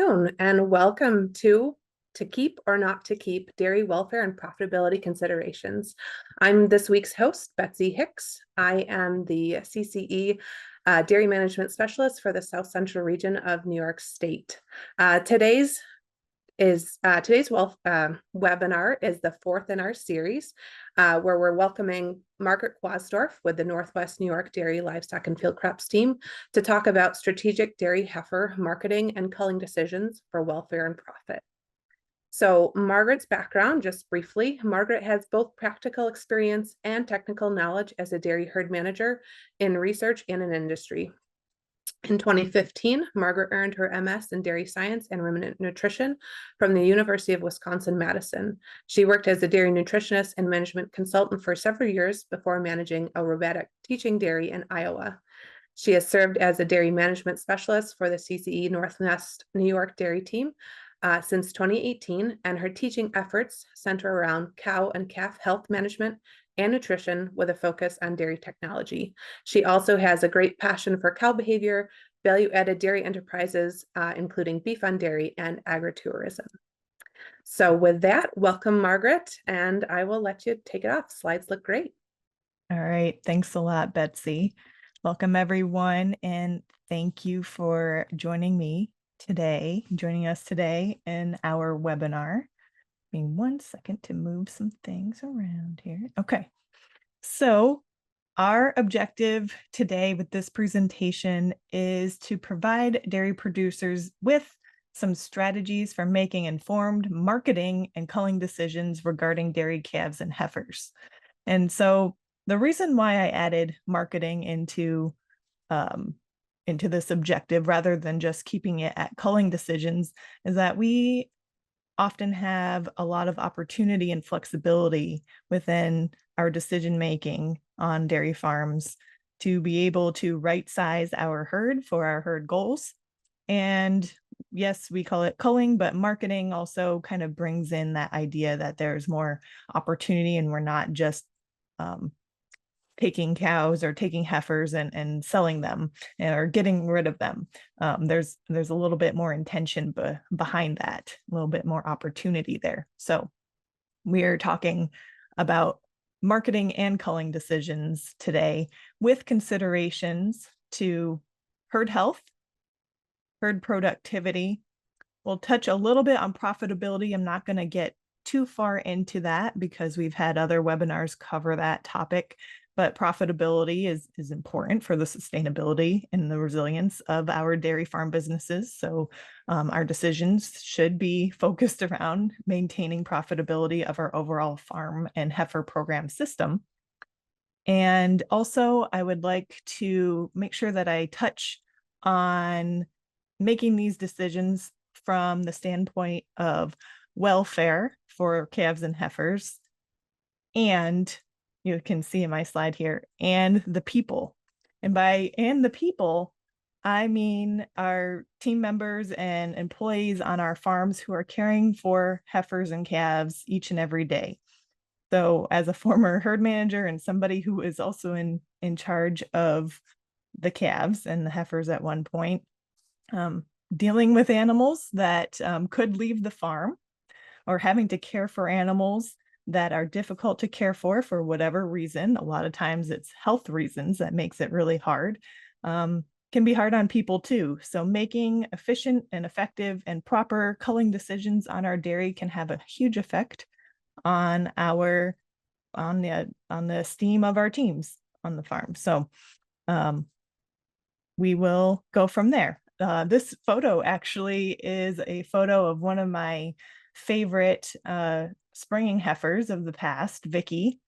afternoon, and welcome to Keep or Not to Keep Dairy Welfare and Profitability Considerations. I'm this week's host, Betsy Hicks. I am the CCE Dairy Management Specialist for the South Central region of New York State. Today's webinar is the fourth in our series, where we're welcoming Margaret Quaassdorff with the Northwest New York Dairy Livestock and Field Crops team to talk about strategic dairy heifer marketing and culling decisions for welfare and profit. So Margaret's background, just briefly, Margaret has both practical experience and technical knowledge as a dairy herd manager in research and in industry. In 2015, Margaret earned her MS in Dairy Science and Ruminant Nutrition from the University of Wisconsin-Madison. She worked as a dairy nutritionist and management consultant for several years before managing a robotic teaching dairy in Iowa. She has served as a dairy management specialist for the CCE Northwest New York Dairy team since 2018, and her teaching efforts center around cow and calf health management and nutrition with a focus on dairy technology. She also has a great passion for cow behavior, value-added dairy enterprises, including beef on dairy and agritourism. So with that, welcome, Margaret, and I will let you take it off. Slides look great. All right, thanks a lot, Betsy. Welcome, everyone, and thank you for joining us today in our webinar. Give me 1 second to move some things around here. Okay, so our objective today with this presentation is to provide dairy producers with some strategies for making informed marketing and culling decisions regarding dairy calves and heifers. And so the reason why I added marketing into this objective rather than just keeping it at culling decisions is that we often have a lot of opportunity and flexibility within our decision making on dairy farms to be able to right size our herd for our herd goals. And yes, we call it culling, but marketing also kind of brings in that idea that there's more opportunity and we're not just taking cows or taking heifers and selling them or getting rid of them. There's a little bit more intention behind that, a little bit more opportunity there. So we are talking about marketing and culling decisions today with considerations to herd health, herd productivity. We'll touch a little bit on profitability. I'm not going to get too far into that because we've had other webinars cover that topic. But profitability is important for the sustainability and the resilience of our dairy farm businesses. So our decisions should be focused around maintaining profitability of our overall farm and heifer program system. And also, I would like to make sure that I touch on making these decisions from the standpoint of welfare for calves and heifers, and you can see in my slide here, and the people. And by "and the people," I mean our team members and employees on our farms who are caring for heifers and calves each and every day. So as a former herd manager and somebody who is also in charge of the calves and the heifers at one point, dealing with animals that could leave the farm, or having to care for animals that are difficult to care for whatever reason. A lot of times it's health reasons that makes it really hard. Can be hard on people too. So making efficient and effective and proper culling decisions on our dairy can have a huge effect on the esteem of our teams on the farm. So we will go from there. This photo actually is a photo of one of my favorite springing heifers of the past, Vicky.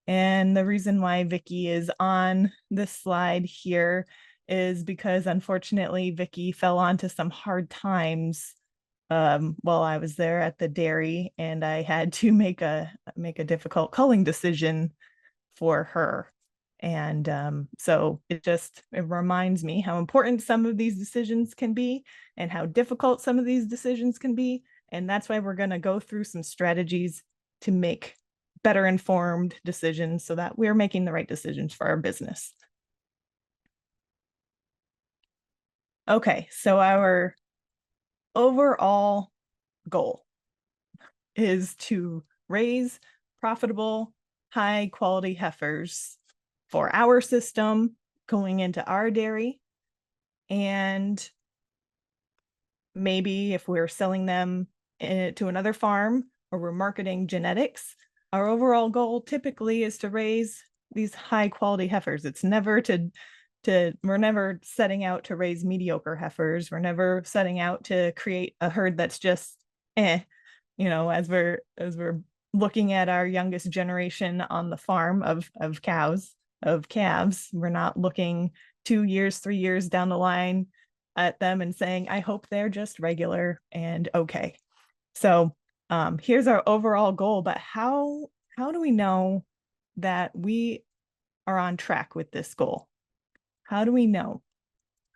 And the reason why Vicky is on this slide here is because unfortunately Vicky fell onto some hard times while I was there at the dairy, and I had to make a difficult culling decision for her. And so it reminds me how important some of these decisions can be and how difficult some of these decisions can be. And that's why we're going to go through some strategies to make better informed decisions so that we're making the right decisions for our business. Okay, so our overall goal is to raise profitable, high quality heifers for our system going into our dairy. And maybe if we're selling them to another farm or we're marketing genetics, our overall goal typically is to raise these high quality heifers. It's never we're never setting out to raise mediocre heifers. We're never setting out to create a herd that's just as we're looking at our youngest generation on the farm of calves. We're not looking 2 years, 3 years down the line at them and saying, I hope they're just regular and okay. So here's our overall goal, but how do we know that we are on track with this goal? How do we know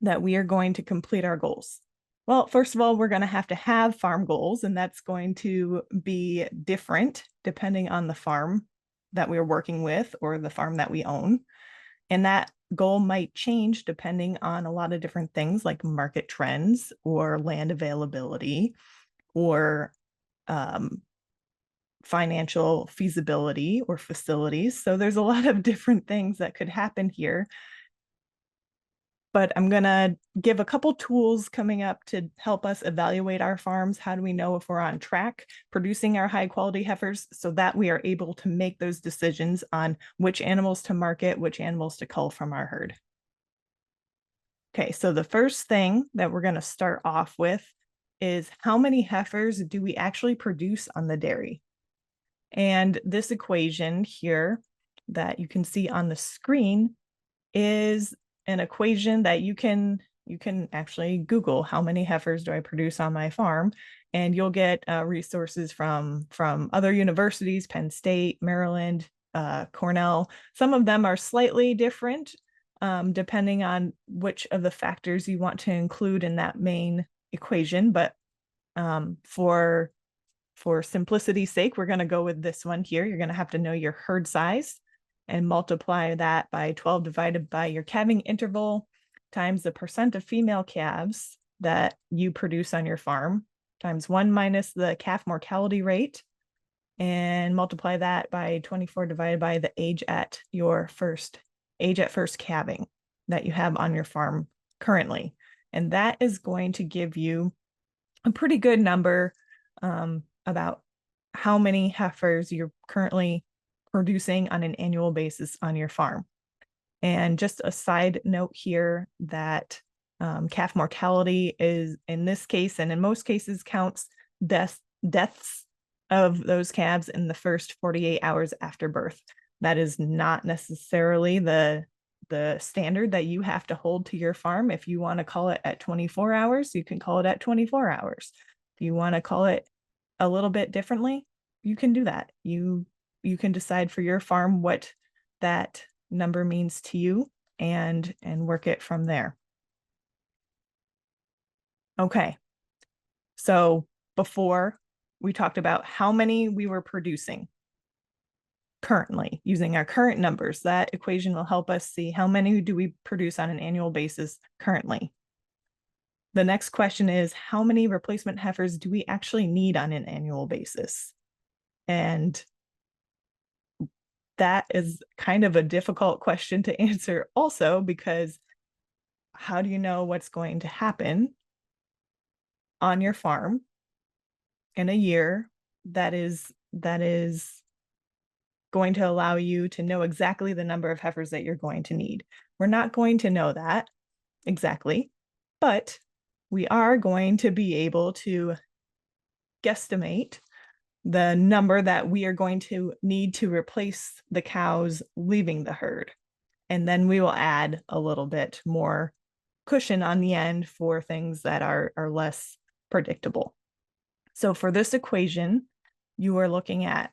that we are going to complete our goals? Well, first of all, we're going to have farm goals, and that's going to be different depending on the farm that we're working with or the farm that we own. And that goal might change depending on a lot of different things like market trends or land availability or financial feasibility or facilities. So there's a lot of different things that could happen here. But I'm going to give a couple tools coming up to help us evaluate our farms. How do we know if we're on track producing our high quality heifers so that we are able to make those decisions on which animals to market, which animals to cull from our herd? Okay, so the first thing that we're going to start off with is how many heifers do we actually produce on the dairy? And this equation here that you can see on the screen is an equation that you can actually Google how many heifers do I produce on my farm, and you'll get resources from other universities, Penn State, Maryland, Cornell. Some of them are slightly different depending on which of the factors you want to include in that main equation, but for simplicity's sake, we're going to go with this one here. You're going to have to know your herd size and multiply that by 12 divided by your calving interval times the percent of female calves that you produce on your farm times 1 minus the calf mortality rate, and multiply that by 24 divided by the age at first calving that you have on your farm currently. And that is going to give you a pretty good number about how many heifers you're currently producing on an annual basis on your farm. And just a side note here that calf mortality is, in this case and in most cases, counts deaths of those calves in the first 48 hours after birth. That is not necessarily the standard that you have to hold to your farm. If you want to call it at 24 hours, you can call it at 24 hours. If you want to call it a little bit differently, you can do that. You can decide for your farm what that number means to you and work it from there. Okay, so before we talked about how many we were producing currently using our current numbers. That equation will help us see how many do we produce on an annual basis currently. The next question is, how many replacement heifers do we actually need on an annual basis? And that is kind of a difficult question to answer also, because how do you know what's going to happen on your farm in a year that is going to allow you to know exactly the number of heifers that you're going to need? We're not going to know that exactly, but we are going to be able to guesstimate the number that we are going to need to replace the cows leaving the herd. And then we will add a little bit more cushion on the end for things that are less predictable. So for this equation, you are looking at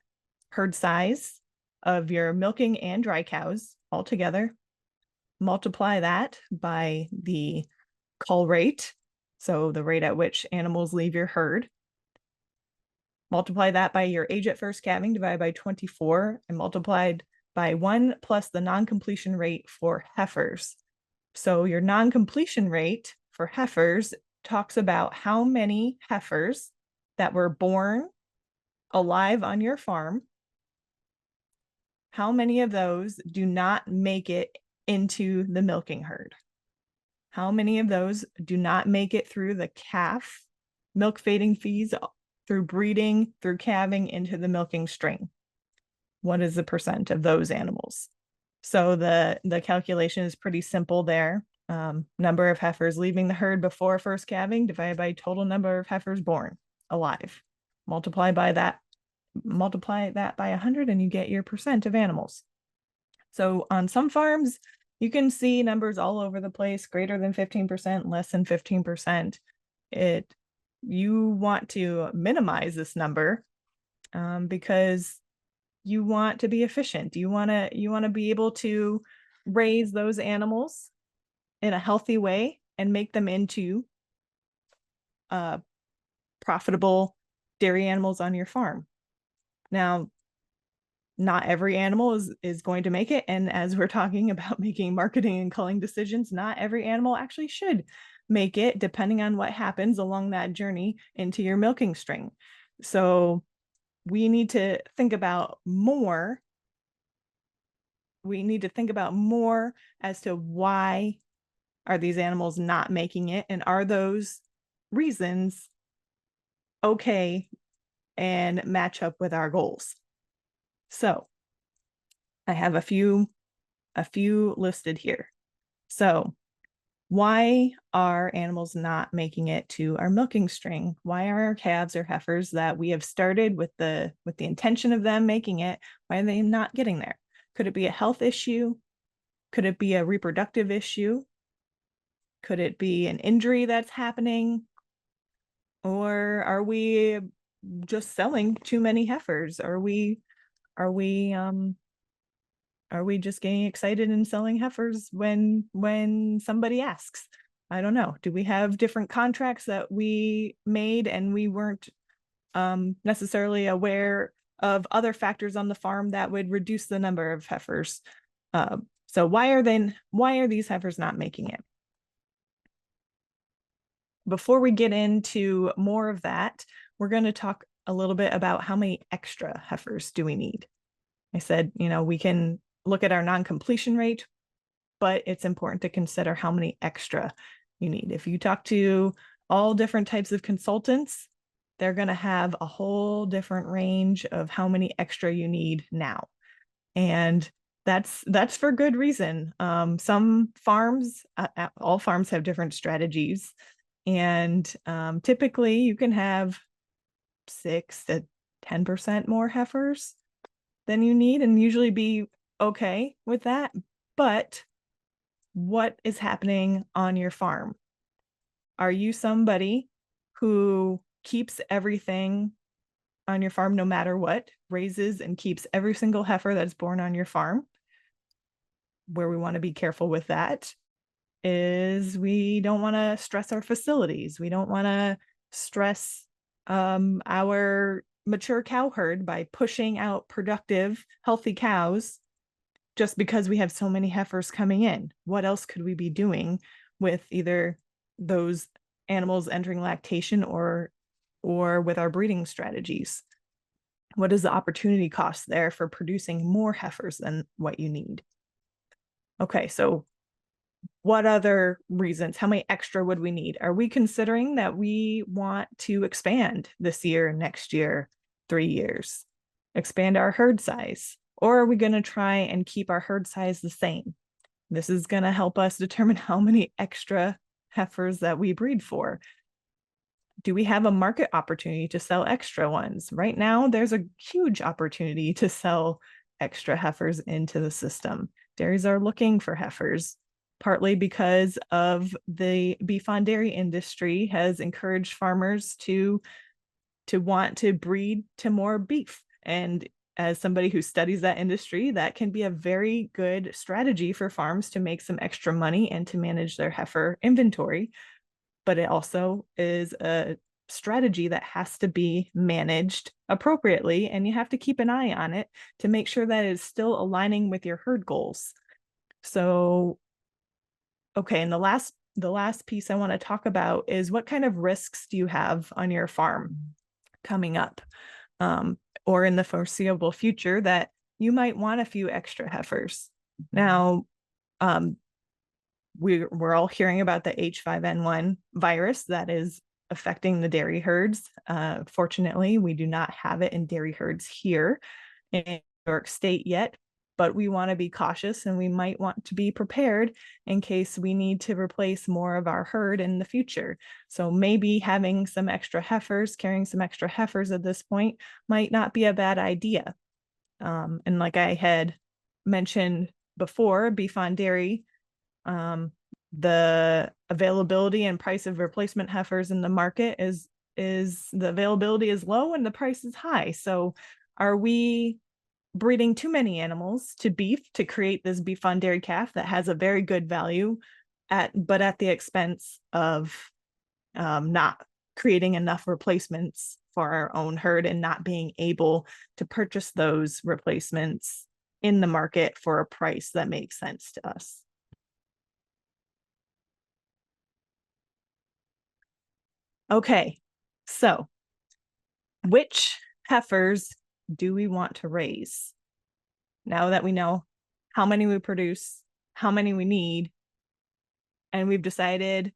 herd size of your milking and dry cows all together. Multiply that by the cull rate, so the rate at which animals leave your herd. Multiply that by your age at first calving divided by 24 and multiplied by 1 plus the non-completion rate for heifers. So your non-completion rate for heifers talks about how many heifers that were born alive on your farm, how many of those do not make it into the milking herd? How many of those do not make it through the calf milk feeding fees, through breeding, through calving into the milking string? What is the percent of those animals? So the calculation is pretty simple there. Number of heifers leaving the herd before first calving divided by total number of heifers born alive. Multiply that by 100 and you get your percent of animals. So on some farms, you can see numbers all over the place, greater than 15%, less than 15%. You want to minimize this number because you want to be efficient. You want to be able to raise those animals in a healthy way and make them into profitable dairy animals on your farm. Now, not every animal is going to make it. And as we're talking about making marketing and culling decisions, not every animal actually should make it, depending on what happens along that journey into your milking string. So we need to think about more. We need to think about more as to why are these animals not making it, and are those reasons okay and match up with our goals? So I have a few listed here. So why are animals not making it to our milking string? Why are our calves or heifers that we have started with the intention of them making it, why are they not getting there? Could it be a health issue? Could it be a reproductive issue? Could it be an injury that's happening? Or are we just selling too many heifers? Are we just getting excited and selling heifers when somebody asks? I don't know. Do we have different contracts that we made and we weren't necessarily aware of other factors on the farm that would reduce the number of heifers? So why are these heifers not making it? Before we get into more of that, we're going to talk a little bit about how many extra heifers do we need. I said, we can look at our non-completion rate, but it's important to consider how many extra you need. If you talk to all different types of consultants, they're going to have a whole different range of how many extra you need now. And that's for good reason. Some farms, all farms have different strategies. And typically you can have 6 to 10% more heifers than you need and usually be okay with that. But what is happening on your farm? Are you somebody who keeps everything on your farm no matter what, raises and keeps every single heifer that's born on your farm? Where we want to be careful with that is we don't want to stress our facilities. We don't want to stress our mature cow herd by pushing out productive, healthy cows just because we have so many heifers coming in. What else could we be doing with either those animals entering lactation or with our breeding strategies? What is the opportunity cost there for producing more heifers than what you need? Okay, so what other reasons? How many extra would we need? Are we considering that we want to expand this year, next year, 3 years, expand our herd size? Or are we going to try and keep our herd size the same? This is going to help us determine how many extra heifers that we breed for. Do we have a market opportunity to sell extra ones? Right now, there's a huge opportunity to sell extra heifers into the system. Dairies are looking for heifers, partly because of the beef on dairy industry has encouraged farmers to want to breed to more beef. And as somebody who studies that industry, that can be a very good strategy for farms to make some extra money and to manage their heifer inventory. But it also is a strategy that has to be managed appropriately, and you have to keep an eye on it to make sure that it's still aligning with your herd goals. So, okay, and the last the last piece I want to talk about is what kind of risks do you have on your farm coming up, or in the foreseeable future that you might want a few extra heifers. Now, we're all hearing about the H5N1 virus that is affecting the dairy herds. Fortunately, we do not have it in dairy herds here in New York State yet, but we want to be cautious and we might want to be prepared in case we need to replace more of our herd in the future. So maybe having some extra heifers, carrying some extra heifers at this point might not be a bad idea. And like I had mentioned before, beef on dairy, the availability and price of replacement heifers in the market is the availability is low and the price is high. So are we breeding too many animals to beef to create this beef on dairy calf that has a very good value but at the expense of not creating enough replacements for our own herd and not being able to purchase those replacements in the market for a price that makes sense to us? Okay, so which heifers do we want to raise? Now that we know how many we produce, how many we need, and we've decided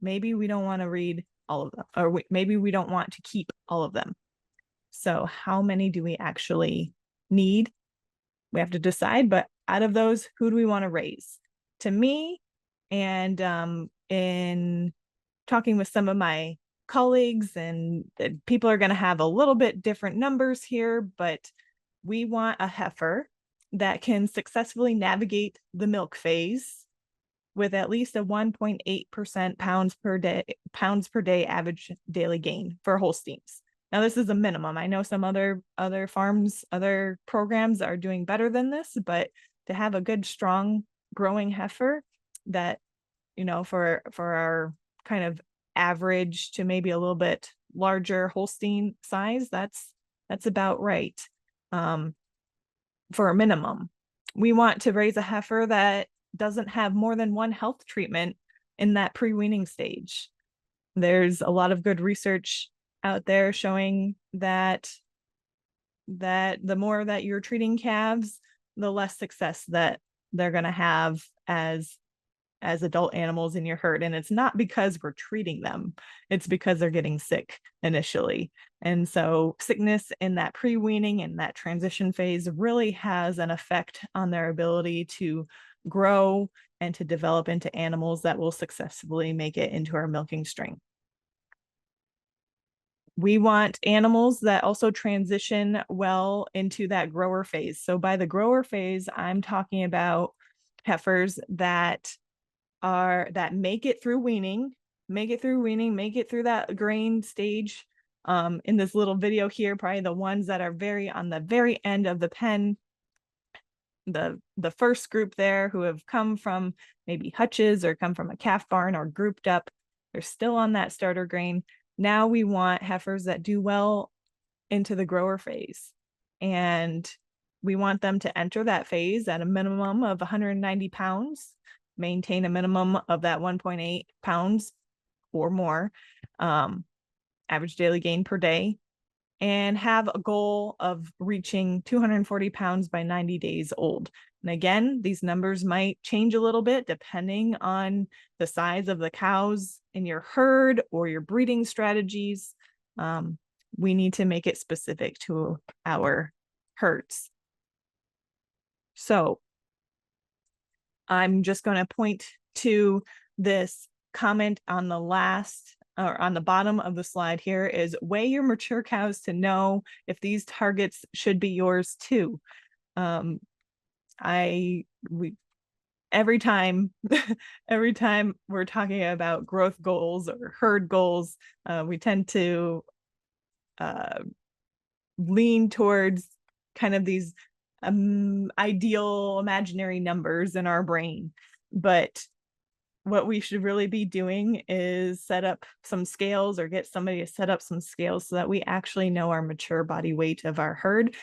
maybe we don't want to read all of them, or maybe we don't want to keep all of them. So how many do we actually need? We have to decide, but out of those, who do we want to raise? To me, and in talking with some of my colleagues, and people are going to have a little bit different numbers here, but we want a heifer that can successfully navigate the milk phase with at least a 1.8% pounds per day average daily gain for Holsteins. Now, this is a minimum. I know some other farms, other programs are doing better than this, but to have a good, strong, growing heifer that, for our kind of average to maybe a little bit larger Holstein size, that's about right. For a minimum, we want to raise a heifer that doesn't have more than one health treatment in that pre-weaning stage. There's a lot of good research out there showing that the more that you're treating calves, the less success that they're going to have as adult animals in your herd. And it's not because we're treating them, it's because they're getting sick initially. And so sickness in that pre-weaning and that transition phase really has an effect on their ability to grow and to develop into animals that will successfully make it into our milking string. We want animals that also transition well into that grower phase. So by the grower phase, I'm talking about heifers that make it through weaning, make it through that grain stage. In this little video here, probably the ones that are on the very end of the pen, the first group there who have come from maybe hutches or come from a calf barn or grouped up, they're still on that starter grain. Now we want heifers that do well into the grower phase, and we want them to enter that phase at a minimum of 190 pounds, maintain a minimum of that 1.8 pounds or more average daily gain per day, and have a goal of reaching 240 pounds by 90 days old. And again, these numbers might change a little bit depending on the size of the cows in your herd or your breeding strategies. We need to make it specific to our herds. So I'm just going to point to this comment on the last, or on the bottom of the slide here, is weigh your mature cows to know if these targets should be yours too. Every time we're talking about growth goals or herd goals, we tend to lean towards kind of these ideal imaginary numbers in our brain. But what we should really be doing is set up some scales, or get somebody to set up some scales so that we actually know our mature body weight of our herd,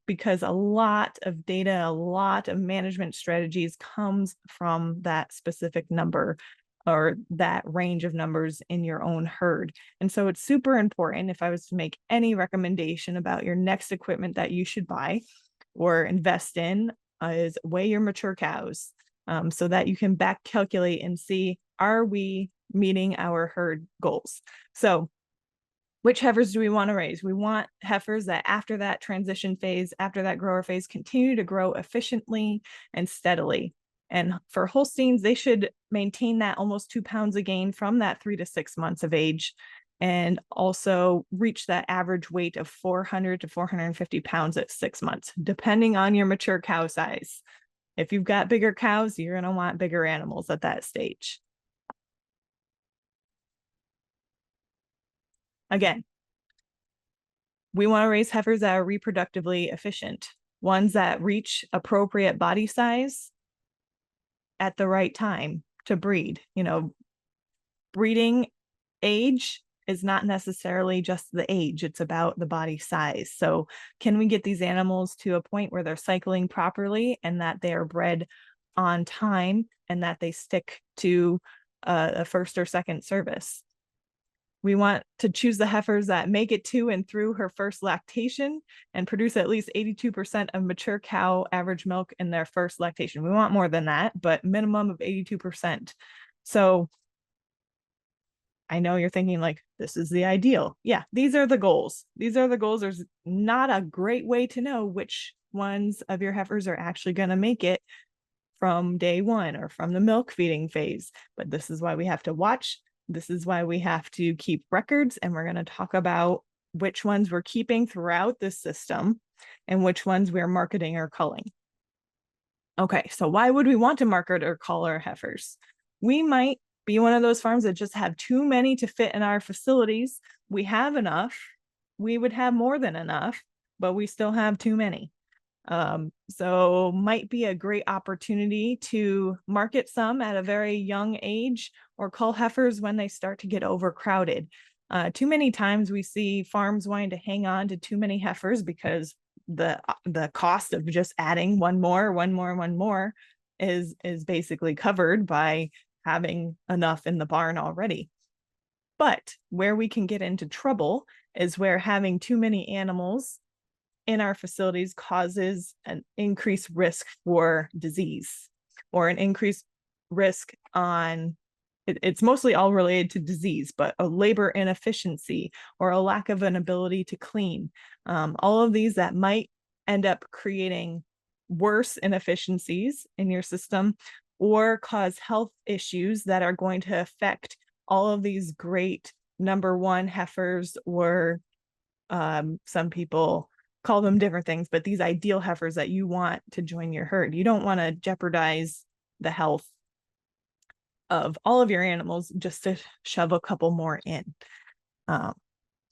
because a lot of data, a lot of management strategies comes from that specific number or that range of numbers in your own herd. And so it's super important, if I was to make any recommendation about your next equipment that you should buy or invest in, is weigh your mature cows, so that you can back calculate and see, are we meeting our herd goals? So which heifers do we want to raise? We want heifers that after that transition phase, after that grower phase, continue to grow efficiently and steadily. And for Holsteins, they should maintain that almost 2 pounds a gain from that 3 to 6 months of age, and also reach that average weight of 400 to 450 pounds at 6 months, depending on your mature cow size. If you've got bigger cows, you're going to want bigger animals at that stage. Again, we want to raise heifers that are reproductively efficient, ones that reach appropriate body size at the right time to breed. Breeding age is not necessarily just the age, it's about the body size. So can we get these animals to a point where they're cycling properly and that they are bred on time and that they stick to a first or second service? We want to choose the heifers that make it to and through her first lactation and produce at least 82% of mature cow average milk in their first lactation. We want more than that, but minimum of 82%. So I know you're thinking like, this is the ideal. Yeah, these are the goals. These are the goals. There's not a great way to know which ones of your heifers are actually going to make it from day one or from the milk feeding phase. But this is why we have to watch. This is why we have to keep records, and we're going to talk about which ones we're keeping throughout this system and which ones we're marketing or culling. Okay, so why would we want to market or cull our heifers? We might be one of those farms that just have too many to fit in our facilities. We have enough. We would have more than enough, but we still have too many. So might be a great opportunity to market some at a very young age or cull heifers when they start to get overcrowded. Too many times we see farms wanting to hang on to too many heifers because the cost of just adding one more is basically covered by having enough in the barn already. But where we can get into trouble is where having too many animals in our facilities causes an increased risk for disease, or an increased risk on, it's mostly all related to disease, but a labor inefficiency or a lack of an ability to clean. All of these that might end up creating worse inefficiencies in your system or cause health issues that are going to affect all of these great number one heifers, or some people call them different things, but these ideal heifers that you want to join your herd. You don't want to jeopardize the health of all of your animals just to shove a couple more in.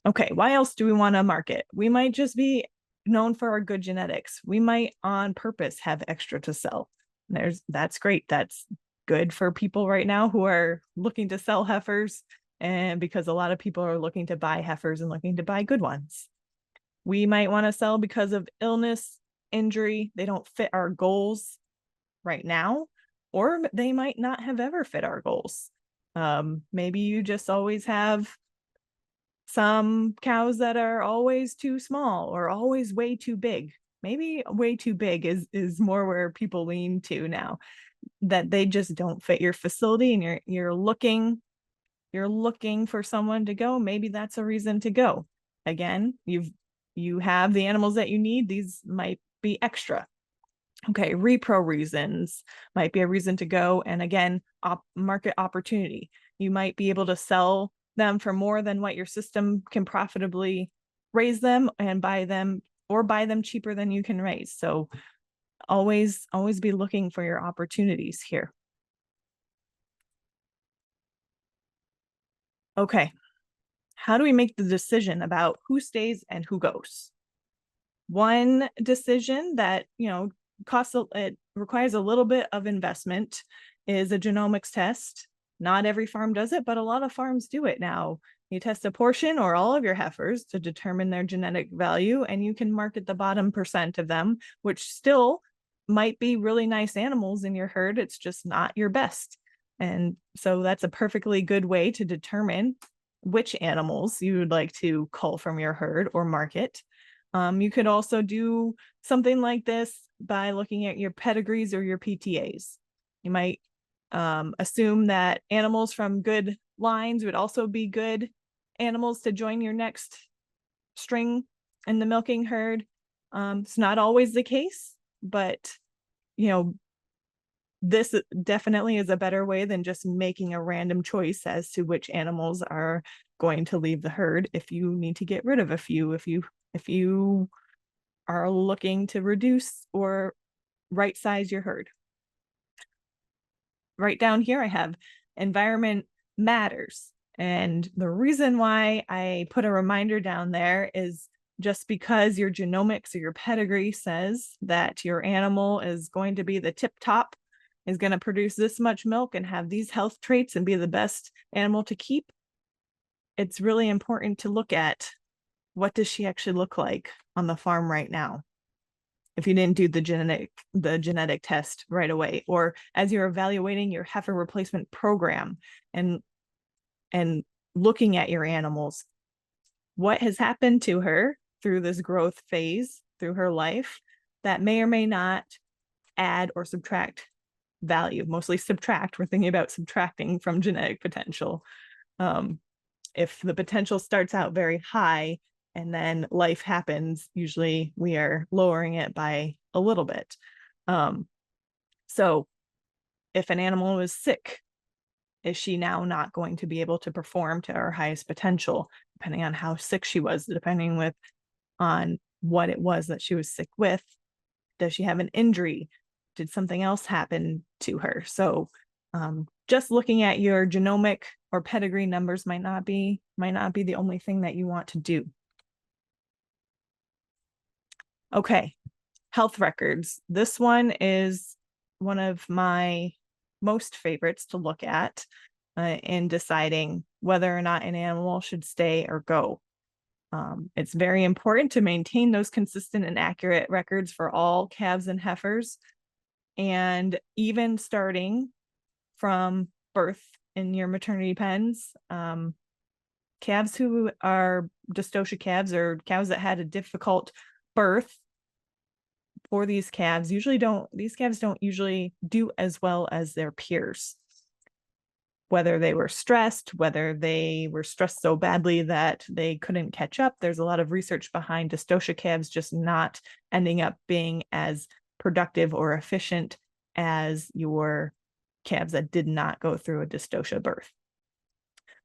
Okay, why else do we want to market? We might just be known for our good genetics. We might on purpose have extra to sell. That's great. That's good for people right now who are looking to sell heifers, and because a lot of people are looking to buy heifers and looking to buy good ones. We might want to sell because of illness, injury, they don't fit our goals right now, or they might not have ever fit our goals. Maybe you just always have some cows that are always too small or always way too big. Maybe way too big is more where people lean to now, that they just don't fit your facility, and you're looking for someone to go. Maybe that's a reason to go. Again, you have the animals that you need. These might be extra. Okay, repro reasons might be a reason to go. And again, market opportunity. You might be able to sell them for more than what your system can profitably raise them, and buy them cheaper than you can raise. So always be looking for your opportunities here. Okay, how do we make the decision about who stays and who goes? One decision that, it requires a little bit of investment is a genomics test. Not every farm does it, but a lot of farms do it now. You test a portion or all of your heifers to determine their genetic value, and you can market the bottom percent of them, which still might be really nice animals in your herd. It's just not your best. And so that's a perfectly good way to determine which animals you would like to cull from your herd or market. You could also do something like this by looking at your pedigrees or your PTAs. You might assume that animals from good lines would also be good animals to join your next string in the milking herd. It's not always the case, but this definitely is a better way than just making a random choice as to which animals are going to leave the herd. If you need to get rid of a few, if you are looking to reduce or right size your herd. Right down here, I have environment matters. And the reason why I put a reminder down there is just because your genomics or your pedigree says that your animal is going to be the tip top, is going to produce this much milk and have these health traits and be the best animal to keep, it's really important to look at what does she actually look like on the farm right now. If you didn't do the genetic test right away, or as you're evaluating your heifer replacement program and looking at your animals, what has happened to her through this growth phase, through her life, that may or may not add or subtract value, mostly subtract. We're thinking about subtracting from genetic potential. If the potential starts out very high and then life happens, usually we are lowering it by a little bit. So if an animal is sick, is she now not going to be able to perform to her highest potential, depending on how sick she was, depending on what it was that she was sick with? Does she have an injury? Did something else happen to her? So just looking at your genomic or pedigree numbers might not be the only thing that you want to do. Okay, health records. This one is one of my most favorites to look at in deciding whether or not an animal should stay or go. It's very important to maintain those consistent and accurate records for all calves and heifers, and even starting from birth in your maternity pens. Calves who are dystocia calves or cows that had a difficult birth, for these calves don't usually do as well as their peers. Whether they were stressed, whether they were stressed so badly that they couldn't catch up. There's a lot of research behind dystocia calves just not ending up being as productive or efficient as your calves that did not go through a dystocia birth.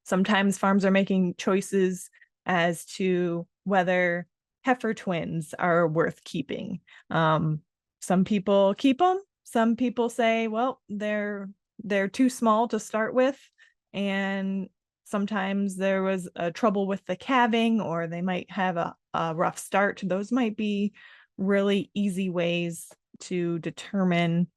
Sometimes farms are making choices as to whether heifer twins are worth keeping. Some people keep them. Some people say, well, they're too small to start with, and sometimes there was trouble with the calving, or they might have a rough start. Those might be really easy ways to determine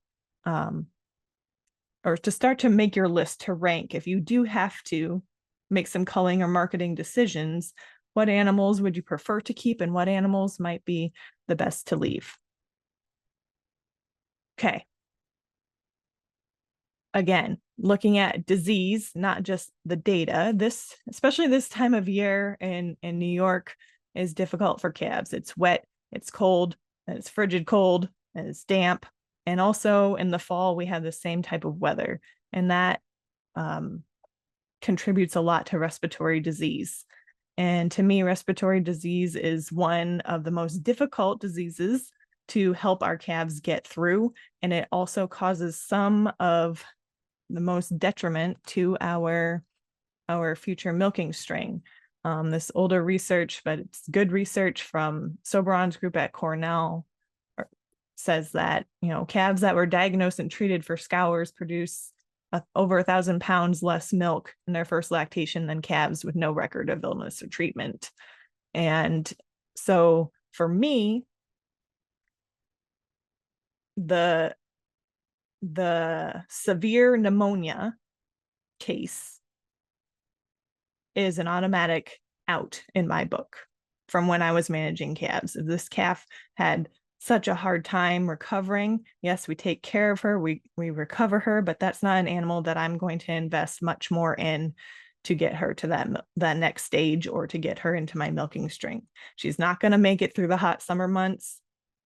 or to start to make your list, to rank. If you do have to make some culling or marketing decisions, what animals would you prefer to keep and what animals might be the best to leave? Okay. Again, looking at disease, not just the data. This, especially this time of year in New York, is difficult for calves. It's wet, it's cold, and it's frigid cold, and it's damp. And also in the fall, we have the same type of weather, and that contributes a lot to respiratory disease. And to me, respiratory disease is one of the most difficult diseases to help our calves get through. And it also causes some of the most detriment to our future milking string. This older research, but it's good research from Soberon's group at Cornell, says that, calves that were diagnosed and treated for scours produce over 1,000 pounds less milk in their first lactation than calves with no record of illness or treatment. And so for me, the severe pneumonia case is an automatic out in my book from when I was managing calves. If this calf had such a hard time recovering. Yes, we take care of her, we recover her, but that's not an animal that I'm going to invest much more in to get her to that next stage or to get her into my milking string. She's not going to make it through the hot summer months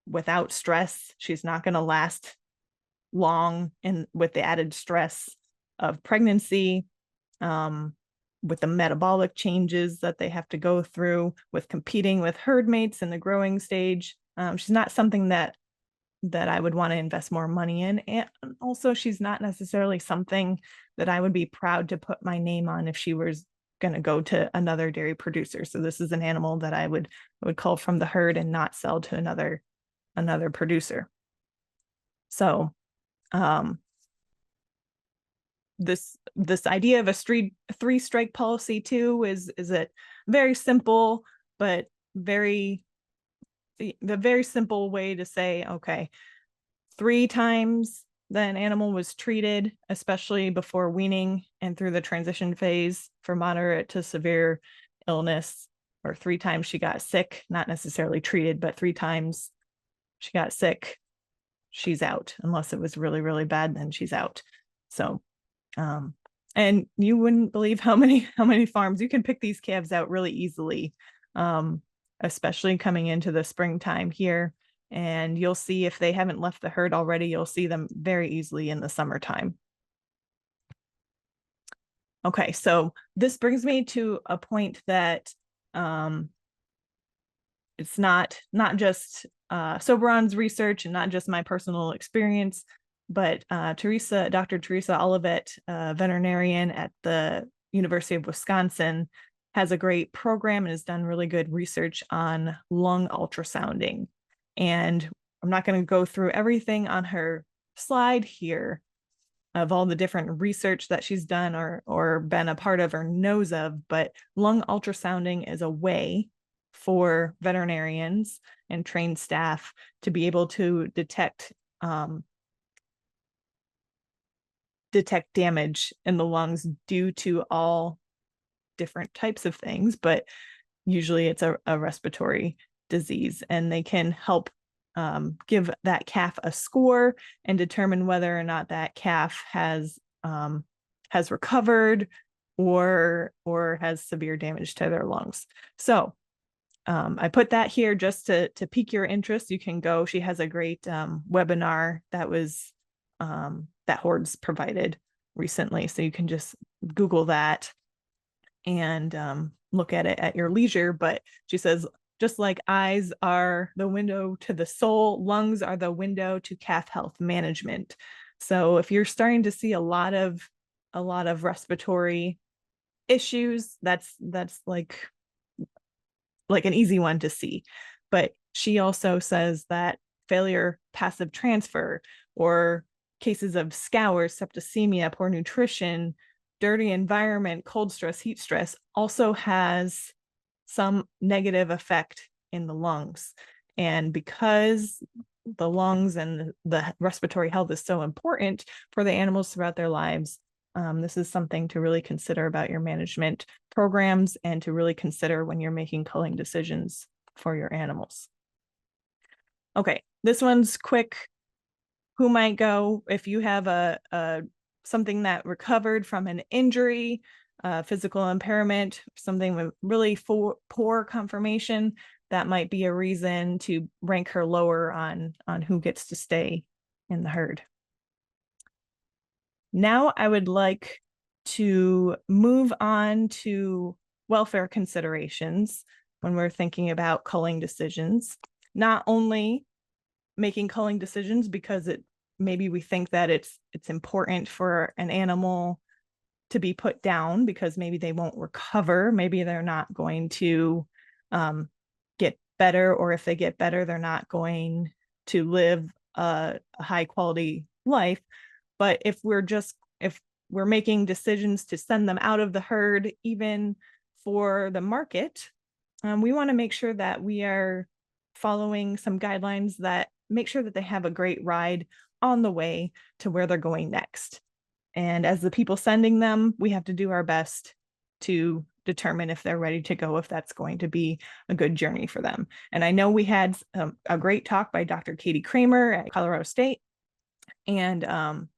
without stress. She's not going to last long, and with the added stress of pregnancy, with the metabolic changes that they have to go through, with competing with herd mates in the growing stage. She's not something that I would want to invest more money in. And also, she's not necessarily something that I would be proud to put my name on if she was going to go to another dairy producer. So this is an animal that I would cull from the herd and not sell to another producer. So this idea of a three strike policy too is a very simple but very simple way to say, okay, 3 times that an animal was treated, especially before weaning and through the transition phase for moderate to severe illness, or 3 times she got sick, not necessarily treated, but 3 times she got sick, she's out. Unless it was really, really bad, then she's out. So, and you wouldn't believe how many farms you can pick these calves out really easily, especially coming into the springtime here. And you'll see, if they haven't left the herd already, you'll see them very easily in the summertime. Okay, so this brings me to a point that it's not just Soberon's research and not just my personal experience, but Dr. Teresa Olivet, veterinarian at the University of Wisconsin, has a great program and has done really good research on lung ultrasounding. And I'm not going to go through everything on her slide here of all the different research that she's done or been a part of or knows of, but lung ultrasounding is a way for veterinarians and trained staff to be able to detect damage in the lungs due to all different types of things, but usually it's a respiratory disease, and they can help give that calf a score and determine whether or not that calf has recovered or has severe damage to their lungs. So I put that here just to pique your interest. You can go. She has a great webinar that was that Hordes provided recently, so you can just Google that and look at it at your leisure. But she says, just like eyes are the window to the soul, lungs are the window to calf health management. So if you're starting to see a lot of respiratory issues, that's like an easy one to see. But she also says that failure passive transfer, or cases of scours, septicemia, poor nutrition, dirty environment, cold stress, heat stress, also has some negative effect in the lungs. And because the lungs and the respiratory health is so important for the animals throughout their lives, this is something to really consider about your management programs and to really consider when you're making culling decisions for your animals. Okay, this one's quick. Who might go if you have something that recovered from an injury, physical impairment, something with really poor conformation? That might be a reason to rank her lower on who gets to stay in the herd. Now I would like to move on to welfare considerations when we're thinking about culling decisions. Not only making culling decisions because maybe we think that it's important for an animal to be put down because maybe they won't recover, maybe they're not going to get better, or if they get better, they're not going to live a high quality life. But if we're making decisions to send them out of the herd, even for the market, we want to make sure that we are following some guidelines that make sure that they have a great ride on the way to where they're going next. And as the people sending them, we have to do our best to determine if they're ready to go, if that's going to be a good journey for them. And I know we had a great talk by Dr. Katie Kramer at Colorado State, and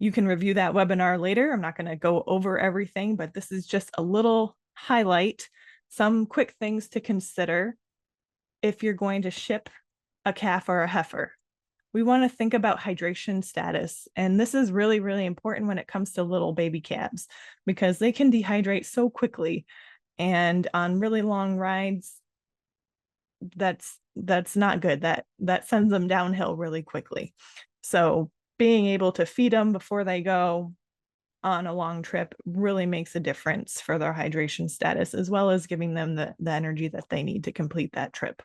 you can review that webinar later. I'm not going to go over everything, but this is just a little highlight, some quick things to consider if you're going to ship a calf or a heifer. We want to think about hydration status. And this is really, really important when it comes to little baby calves, because they can dehydrate so quickly. And on really long rides, that's not good. That sends them downhill really quickly. So being able to feed them before they go on a long trip really makes a difference for their hydration status, as well as giving them the energy that they need to complete that trip.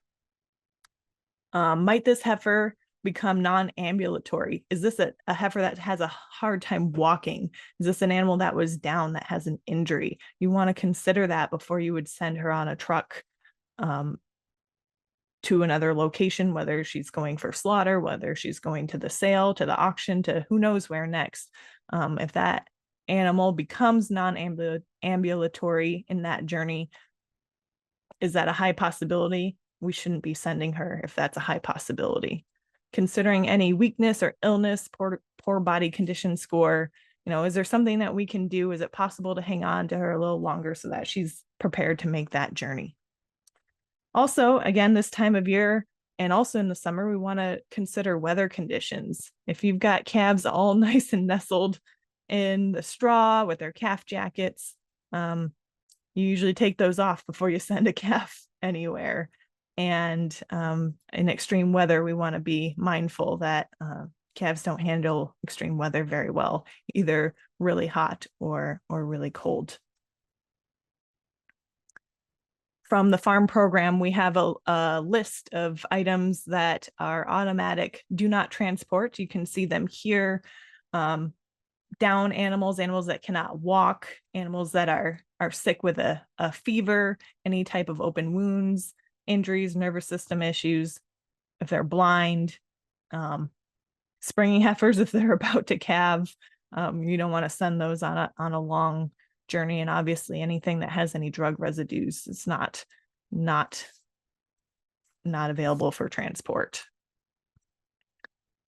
Might this heifer become non-ambulatory? Is this a heifer that has a hard time walking? Is this an animal that was down, that has an injury? You want to consider that before you would send her on a truck to another location, whether she's going for slaughter, whether she's going to the sale, to the auction, to who knows where next. If that animal becomes non-ambulatory in that journey, is that a high possibility? We shouldn't be sending her if that's a high possibility. Considering any weakness or illness, poor body condition score, is there something that we can do? Is it possible to hang on to her a little longer so that she's prepared to make that journey? Also, again, this time of year and also in the summer, we want to consider weather conditions. If you've got calves all nice and nestled in the straw with their calf jackets, you usually take those off before you send a calf anywhere. And in extreme weather, we want to be mindful that calves don't handle extreme weather very well, either really hot or really cold. From the farm program, we have a list of items that are automatic do not transport. You can see them here. Down animals that cannot walk, animals that are sick with a fever, any type of open wounds, injuries, nervous system issues, if they're blind, springing heifers if they're about to calve. You don't want to send those on a long journey, and obviously anything that has any drug residues is not available for transport.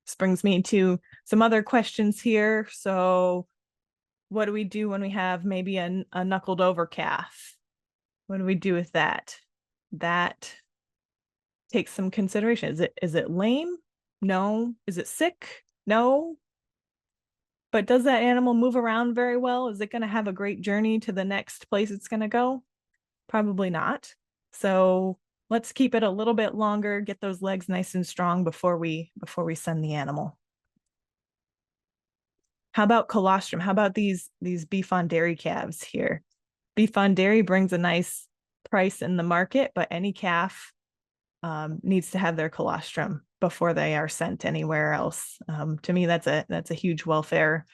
This brings me to some other questions here. So what do we do when we have maybe a knuckled over calf? What do we do with that? That takes some consideration. Is it lame? No. Is it sick? No. But does that animal move around very well? Is it going to have a great journey to the next place it's going to go? Probably not. So let's keep it a little bit longer, get those legs nice and strong before we send the animal. How about colostrum? How about these beef on dairy calves here? Beef on dairy brings a nice price in the market, but any calf needs to have their colostrum before they are sent anywhere else. To me, that's a huge welfare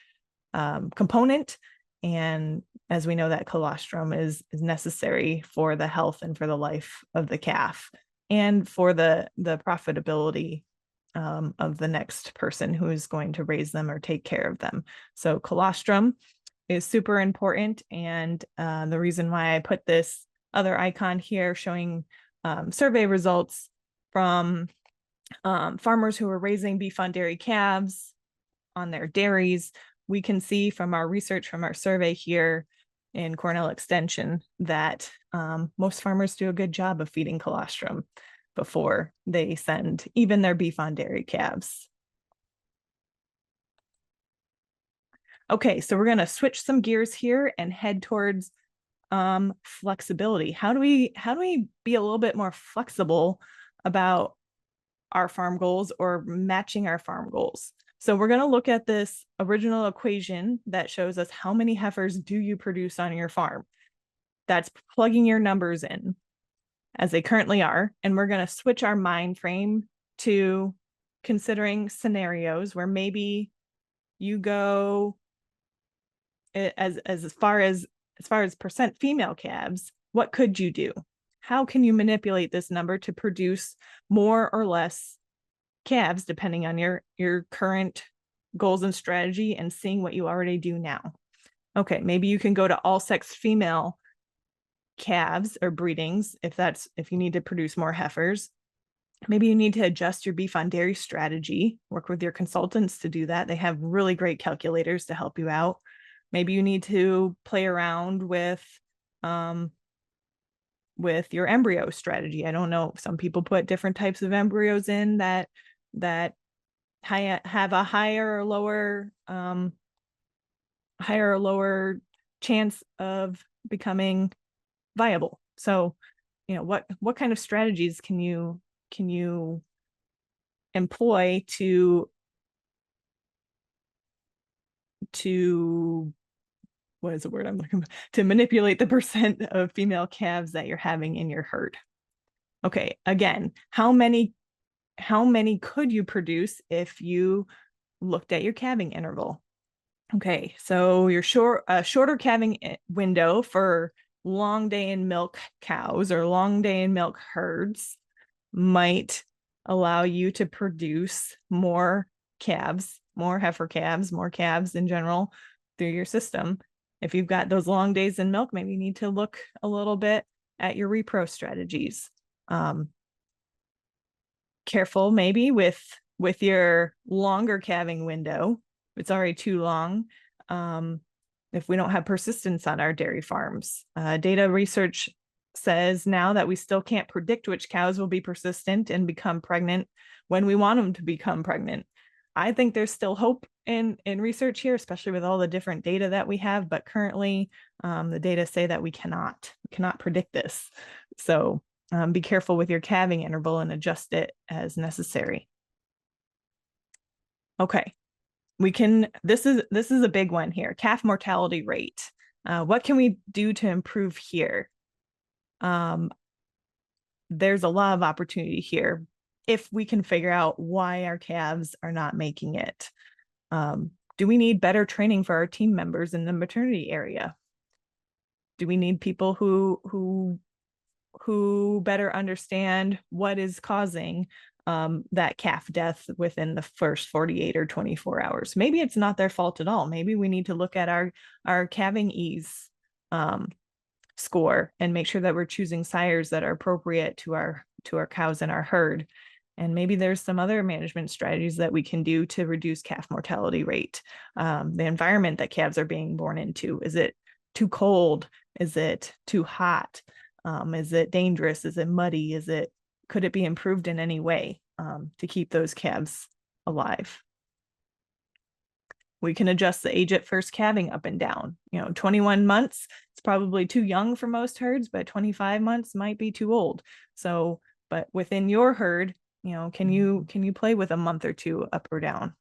component. And as we know, that colostrum is necessary for the health and for the life of the calf and for the profitability of the next person who is going to raise them or take care of them. So colostrum is super important. And the reason why I put this other icon here showing survey results from farmers who are raising beef on dairy calves on their dairies, we can see from our research, from our survey here in Cornell Extension, that most farmers do a good job of feeding colostrum before they send even their beef on dairy calves. Okay, so we're going to switch some gears here and head towards flexibility. How do we be a little bit more flexible about our farm goals or matching our farm goals? So we're going to look at this original equation that shows us how many heifers do you produce on your farm. That's plugging your numbers in as they currently are. And we're going to switch our mind frame to considering scenarios where maybe you go as far as percent female calves. What could you do? How can you manipulate this number to produce more or less calves depending on your current goals and strategy and seeing what you already do now? Okay, maybe you can go to all sex female calves or breedings, if you need to produce more heifers. Maybe you need to adjust your beef on dairy strategy, work with your consultants to do that. They have really great calculators to help you out. Maybe you need to play around with your embryo strategy. I don't know. Some people put different types of embryos in that have a higher or lower chance of becoming viable. So, what kind of strategies can you employ to what is the word I'm looking for? To manipulate the percent of female calves that you're having in your herd? Okay, again, how many could you produce if you looked at your calving interval? Okay, so your shorter calving window for long day in milk cows or long day in milk herds might allow you to produce more calves, more heifer calves, more calves in general through your system. If you've got those long days in milk, maybe you need to look a little bit at your repro strategies. Careful maybe with your longer calving window. It's already too long. If we don't have persistence on our dairy farms, data research says now that we still can't predict which cows will be persistent and become pregnant when we want them to become pregnant. I think there's still hope in research here, especially with all the different data that we have. But currently, the data say that we cannot predict this. So be careful with your calving interval and adjust it as necessary. Okay, this is a big one here. Calf mortality rate. What can we do to improve here? There's a lot of opportunity here if we can figure out why our calves are not making it. Do we need better training for our team members in the maternity area? Do we need people who better understand what is causing that calf death within the first 48 or 24 hours? Maybe it's not their fault at all. Maybe we need to look at our calving ease score and make sure that we're choosing sires that are appropriate to our cows in our herd. And maybe there's some other management strategies that we can do to reduce calf mortality rate. The environment that calves are being born into. Is it too cold? Is it too hot? Is it dangerous? Is it muddy? Could it be improved in any way to keep those calves alive? We can adjust the age at first calving up and down. 21 months, it's probably too young for most herds, but 25 months might be too old. So, but within your herd, can you play with a month or two up or down?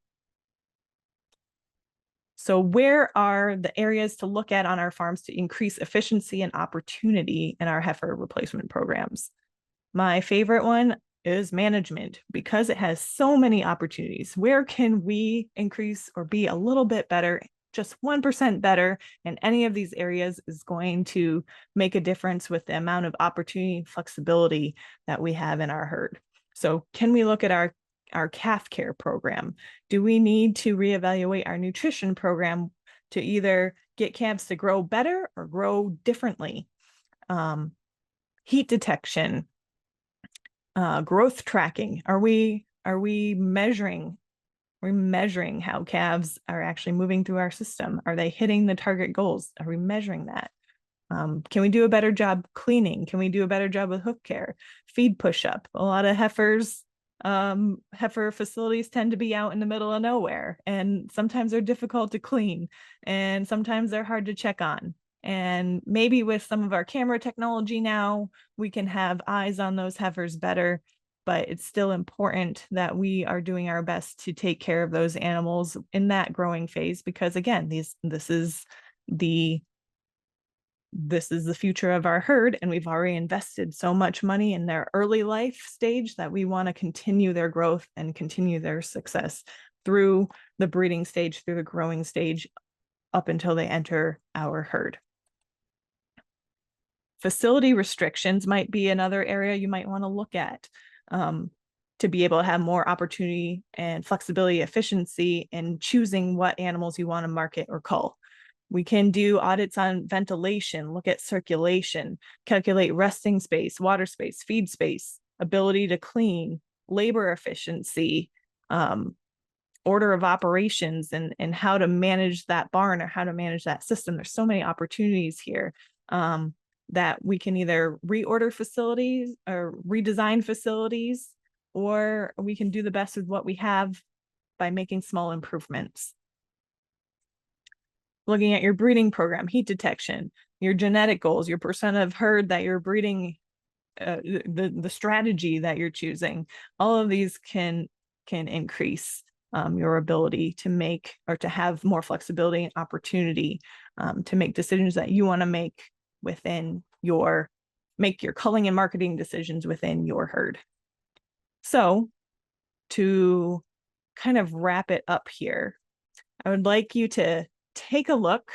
So where are the areas to look at on our farms to increase efficiency and opportunity in our heifer replacement programs? My favorite one is management, because it has so many opportunities. Where can we increase or be a little bit better? Just 1% better in any of these areas is going to make a difference with the amount of opportunity and flexibility that we have in our herd. So can we look at our calf care program? Do we need to reevaluate our nutrition program to either get calves to grow better or grow differently? Heat detection, growth tracking. Are we measuring? We're measuring how calves are actually moving through our system. Are they hitting the target goals? Are we measuring that? Can we do a better job cleaning? Can we do a better job with hoof care? Feed push-up. A lot of heifer facilities tend to be out in the middle of nowhere, and sometimes they're difficult to clean, and sometimes they're hard to check on. And maybe with some of our camera technology now, we can have eyes on those heifers better, but it's still important that we are doing our best to take care of those animals in that growing phase, because again, this is the future of our herd, and we've already invested so much money in their early life stage that we want to continue their growth and continue their success through the breeding stage, through the growing stage, up until they enter our herd. Facility restrictions might be another area you might want to look at to be able to have more opportunity and flexibility, efficiency in choosing what animals you want to market or cull. We can do audits on ventilation, look at circulation, calculate resting space, water space, feed space, ability to clean, labor efficiency, order of operations, and how to manage that barn or how to manage that system. There's so many opportunities here that we can either reorder facilities or redesign facilities, or we can do the best with what we have by making small improvements. Looking at your breeding program, heat detection, your genetic goals, your percent of herd that you're breeding, the strategy that you're choosing, all of these can increase your ability to make or to have more flexibility and opportunity to make decisions that you want to make within your culling and marketing decisions within your herd. So to kind of wrap it up here, I would like you to take a look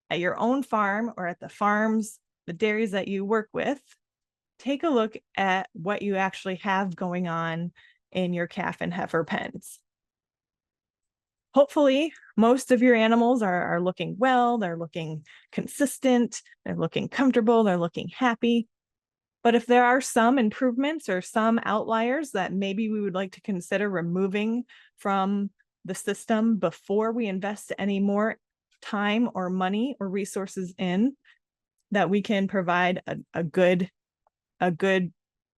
at your own farm or at the farms, the dairies that you work with. Take a look at what you actually have going on in your calf and heifer pens. Hopefully, most of your animals are looking well, they're looking consistent, they're looking comfortable, they're looking happy. But if there are some improvements or some outliers that maybe we would like to consider removing from the system before we invest any more time or money or resources in, that we can provide a good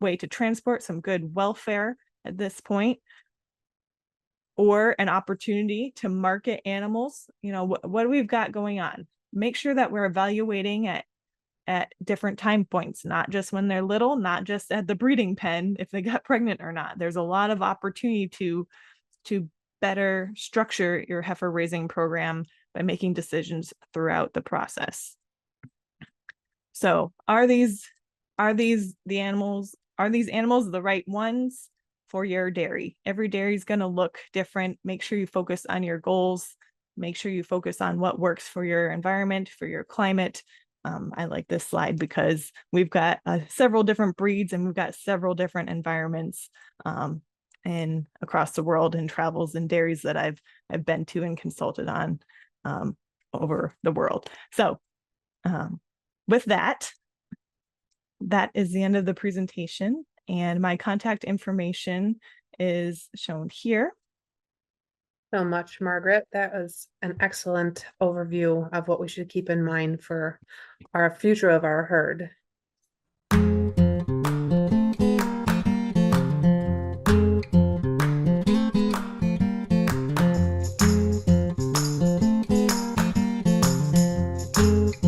way to transport, some good welfare at this point, or an opportunity to market animals, what do we've got going on? Make sure that we're evaluating at different time points, not just when they're little, not just at the breeding pen if they got pregnant or not. There's a lot of opportunity to better structure your heifer raising program by making decisions throughout the process. So are these animals the right ones for your dairy? Every dairy is going to look different. Make sure you focus on your goals. Make sure you focus on what works for your environment, for your climate. I like this slide because we've got several different breeds and we've got several different environments and across the world, and travels and dairies that I've been to and consulted on over the world. So with that is the end of the presentation, and my contact information is shown here. So much, Margaret. That was an excellent overview of what we should keep in mind for our future of our herd.